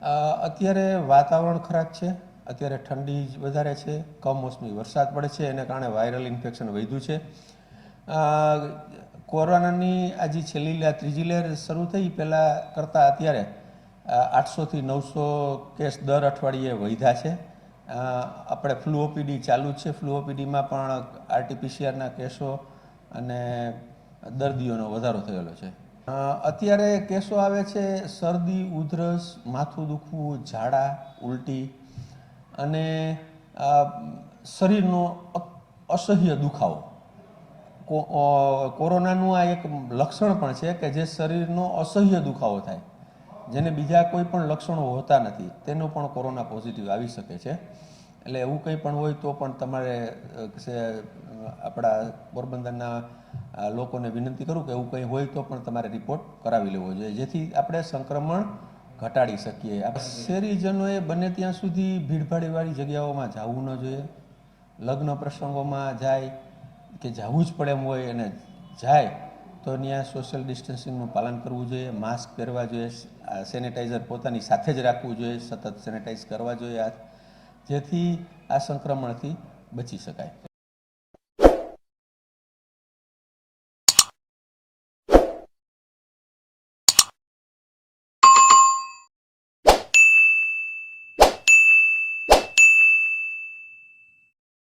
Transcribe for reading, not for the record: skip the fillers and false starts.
અત્યારે વાતાવરણ ખરાબ છે. અત્યારે ઠંડી વધારે છે, કમોસમી વરસાદ પડે છે, એને કારણે વાયરલ ઇન્ફેક્શન વધ્યું છે. કોરોનાની આ જે છેલ્લી ત્રીજી લહેર શરૂ થઈ પહેલાં કરતાં અત્યારે 800થી 900 કેસ દર અઠવાડિયે વધ્યા છે. આપણે ફ્લૂ ઓપીડી ચાલુ જ છે. ફ્લૂ ઓપીડીમાં પણ આરટીપીસીઆરના કેસો અને દર્દીઓનો વધારો થયેલો છે. અત્યારે કેસો આવે છે શરદી, ઉધરસ, માથું દુખવું, ઝાડા, ઉલટી અને શરીરનો અસહ્ય દુખાવો. કોરોનાનું આ એક લક્ષણ પણ છે કે જે શરીરનો અસહ્ય દુખાવો થાય, જેને બીજા કોઈ પણ લક્ષણો હોતા નથી, તેનો પણ કોરોના પોઝિટિવ આવી શકે છે. એટલે એવું કંઈ પણ હોય તો પણ તમારે આપણા પોરબંદરના લોકોને વિનંતી કરું કે એવું કંઈ હોય તો પણ તમારે રિપોર્ટ કરાવી લેવો જોઈએ, જેથી આપણે સંક્રમણ ઘટાડી શકીએ. શહેરીજનોએ બને ત્યાં સુધી ભીડભાડવાળી જગ્યાઓમાં જવું ન જોઈએ. લગ્ન પ્રસંગોમાં જાય કે જવું જ પડે એમ હોય અને જાય તો ત્યાં સોશિયલ ડિસ્ટન્સિંગનું પાલન કરવું જોઈએ, માસ્ક પહેરવા જોઈએ, સેનિટાઈઝર પોતાની સાથે જ રાખવું જોઈએ, સતત સેનિટાઈઝ કરવા જોઈએ હાથ, જેથી આ સંક્રમણથી બચી શકાય.